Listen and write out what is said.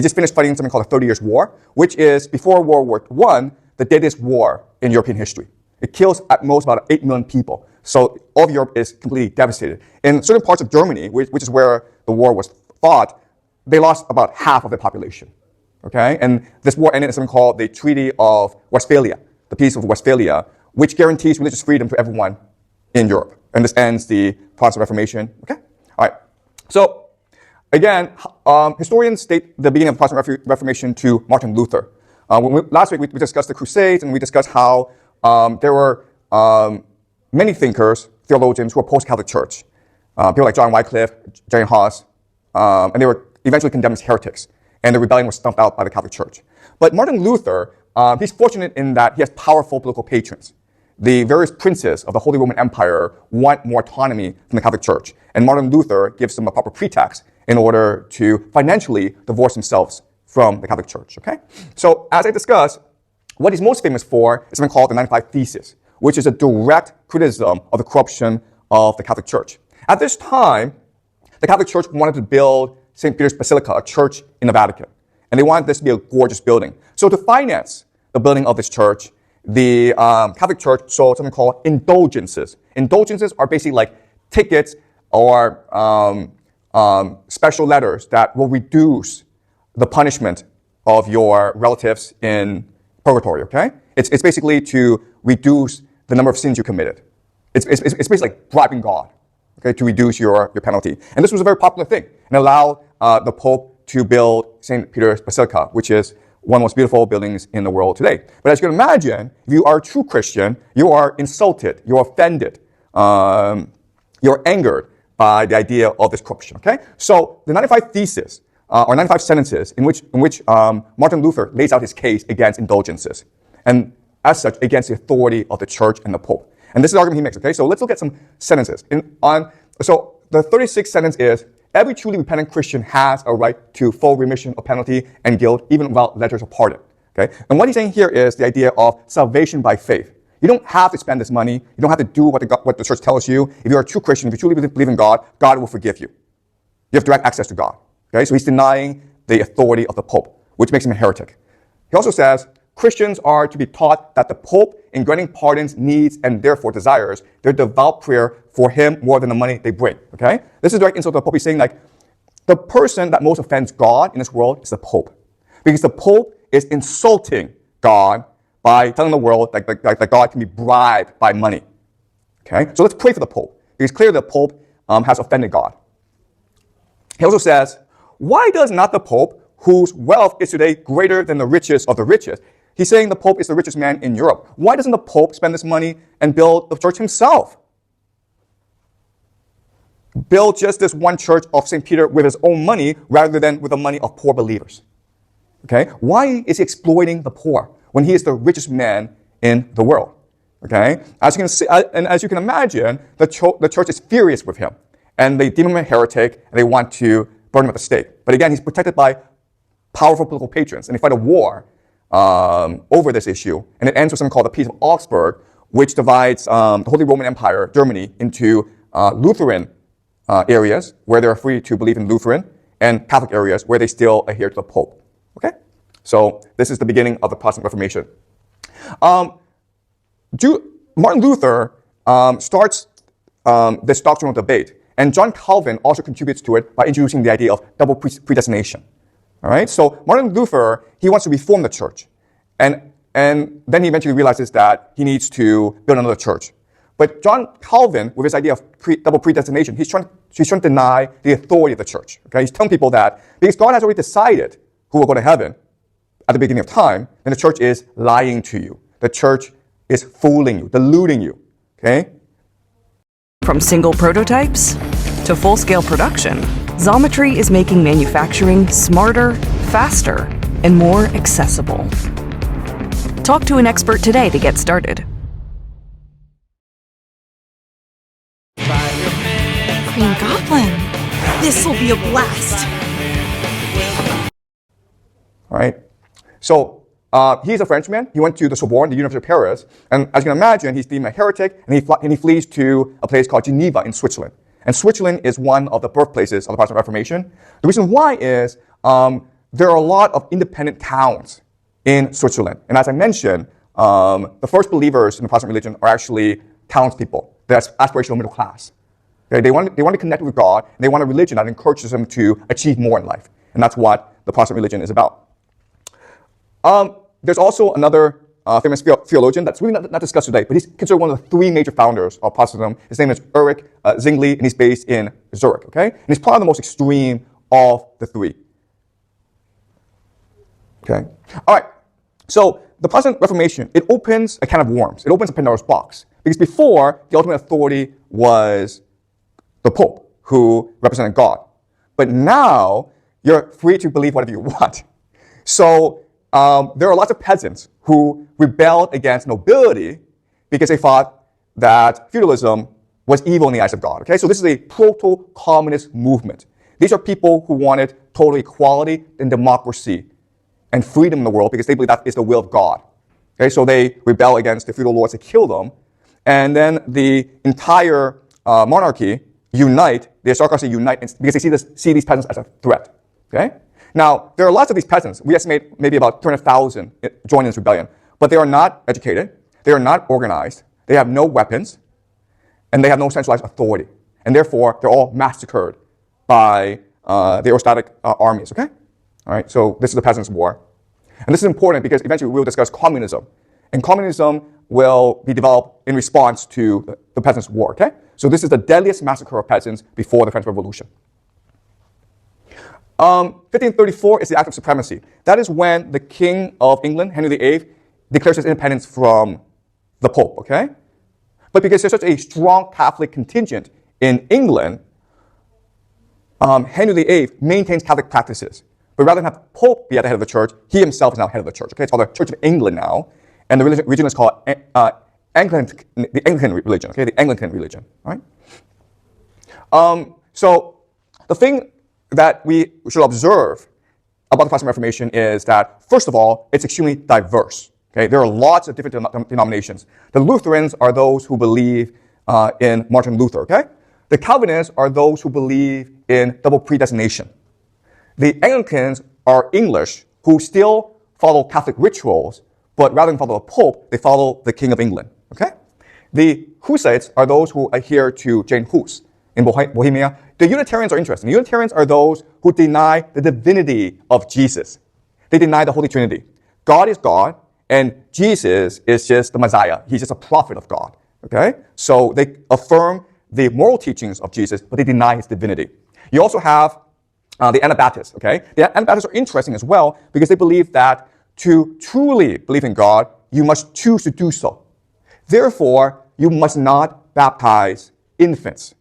He just finished fighting something called the 30 Years' War, which is, before World War I, the deadliest war in European history. It kills at most about 8 million people. So all of Europe is completely devastated. In certain parts of Germany, which is where the war was fought, they lost about half of the population. Okay? And this war ended in something called the Treaty of Westphalia, the Peace of Westphalia, which guarantees religious freedom to everyone in Europe. And this ends the Protestant Reformation. Okay? All right. So, again, historians date the beginning of the Protestant Reformation to Martin Luther. Last week we discussed the Crusades, and we discussed how there were many thinkers, theologians, who were post-Catholic Church. People like John Wycliffe, Jane Hus, and they were eventually condemned as heretics, and the rebellion was stumped out by the Catholic Church. But Martin Luther, he's fortunate in that he has powerful political patrons. The various princes of the Holy Roman Empire want more autonomy from the Catholic Church, and Martin Luther gives them a proper pretext in order to financially divorce themselves from the Catholic Church, okay? So, as I discussed, what he's most famous for is something called the 95 Theses, which is a direct criticism of the corruption of the Catholic Church. At this time, the Catholic Church wanted to build St. Peter's Basilica, a church in the Vatican. And they wanted this to be a gorgeous building. So to finance the building of this church, the Catholic Church sold something called indulgences. Indulgences are basically like tickets or special letters that will reduce the punishment of your relatives in purgatory, okay? It's basically to reduce the number of sins you committed. It's basically like bribing God, okay, to reduce your penalty. And this was a very popular thing, and allowed the Pope to build St. Peter's Basilica, which is one of the most beautiful buildings in the world today. But as you can imagine, if you are a true Christian, you are insulted, you're offended, you're angered by the idea of this corruption, okay? So the 95 Theses, or 95 sentences in which Martin Luther lays out his case against indulgences, and as such, against the authority of the church and the Pope. And this is the argument he makes, okay? So let's look at some sentences. So the 36th sentence is, every truly repentant Christian has a right to full remission of penalty and guilt, even without letters of pardon, okay? And what he's saying here is the idea of salvation by faith. You don't have to spend this money. You don't have to do what the church tells you. If you're a true Christian, if you truly believe in God, God will forgive you. You have direct access to God, okay? So he's denying the authority of the Pope, which makes him a heretic. He also says, Christians are to be taught that the Pope, in granting pardons, needs, and therefore desires their devout prayer for him more than the money they bring, okay? This is direct insult to the Pope. He's saying, like, the person that most offends God in this world is the Pope. Because the Pope is insulting God by telling the world that God can be bribed by money, okay? So let's pray for the Pope, because clearly the Pope has offended God. He also says, why does not the Pope, whose wealth is today greater than the riches of the richest, he's saying the Pope is the richest man in Europe. Why doesn't the Pope spend this money and build the church himself? Build just this one church of St. Peter with his own money rather than with the money of poor believers. Okay? Why is he exploiting the poor when he is the richest man in the world? Okay? As you can see, and as you can imagine, the church is furious with him. And they deem him a heretic, and they want to burn him at the stake. But again, he's protected by powerful political patrons, and they fight a war over this issue, and it ends with something called the Peace of Augsburg, which divides the Holy Roman Empire, Germany, into Lutheran areas where they're free to believe in Lutheran, and Catholic areas where they still adhere to the Pope. Okay, so this is the beginning of the Protestant Reformation. Martin Luther starts this doctrinal debate, and John Calvin also contributes to it by introducing the idea of double predestination. All right, so Martin Luther, he wants to reform the church. And then he eventually realizes that he needs to build another church. But John Calvin, with his idea of double predestination, he's trying to deny the authority of the church. Okay, he's telling people that because God has already decided who will go to heaven at the beginning of time, then the church is lying to you. The church is fooling you, deluding you. Okay? From single prototypes to full-scale production, Xometry is making manufacturing smarter, faster, and more accessible. Talk to an expert today to get started. Green Goblin. This'll be a blast. All right. So he's a Frenchman. He went to the Sorbonne, the University of Paris, and as you can imagine, he's deemed a heretic, and he flees to a place called Geneva in Switzerland. And Switzerland is one of the birthplaces of the Protestant Reformation. The reason why is there are a lot of independent towns in Switzerland. And as I mentioned, the first believers in the Protestant religion are actually townspeople. They're aspirational middle class. Okay? They want to connect with God, and they want a religion that encourages them to achieve more in life. And that's what the Protestant religion is about. There's also another famous theologian that's really not discussed today, but he's considered one of the three major founders of Protestantism. His name is Ulrich Zwingli, and he's based in Zurich. Okay? And he's probably the most extreme of the three. Okay? All right. So the Protestant Reformation, it opens a can of worms. It opens a Pandora's box. Because before, the ultimate authority was the Pope, who represented God. But now, you're free to believe whatever you want. So there are lots of peasants who rebelled against nobility because they thought that feudalism was evil in the eyes of God. Okay? So this is a proto-communist movement. These are people who wanted total equality and democracy and freedom in the world because they believe that is the will of God. Okay? So they rebel against the feudal lords to kill them. And then the entire monarchy unite, the aristocracy unite because they see these peasants as a threat. Okay? Now, there are lots of these peasants. We estimate maybe about 200,000 join in this rebellion. But they are not educated. They are not organized. They have no weapons. And they have no centralized authority. And therefore, they're all massacred by the aristocratic armies. Okay? All right, so this is the Peasants' War. And this is important because eventually we will discuss communism. And communism will be developed in response to the Peasants' War. Okay? So this is the deadliest massacre of peasants before the French Revolution. 1534 is the Act of Supremacy. That is when the King of England, Henry VIII, declares his independence from the Pope, okay? But because there's such a strong Catholic contingent in England, Henry VIII maintains Catholic practices. But rather than have the Pope be at the head of the church, he himself is now head of the church, okay? It's called the Church of England now, and the religion is called the Anglican religion, okay? The Anglican religion, all right? So the thing that we should observe about the Protestant Reformation is that, first of all, it's extremely diverse. Okay? There are lots of different denominations. The Lutherans are those who believe in Martin Luther. Okay? The Calvinists are those who believe in double predestination. The Anglicans are English who still follow Catholic rituals, but rather than follow the Pope, they follow the King of England. Okay? The Hussites are those who adhere to Jane Hus in Bohemia. The Unitarians are interesting. The Unitarians are those who deny the divinity of Jesus. They deny the Holy Trinity. God is God, and Jesus is just the Messiah. He's just a prophet of God. Okay? So they affirm the moral teachings of Jesus, but they deny his divinity. You also have the Anabaptists. Okay? The Anabaptists are interesting as well because they believe that to truly believe in God, you must choose to do so. Therefore, you must not baptize infants.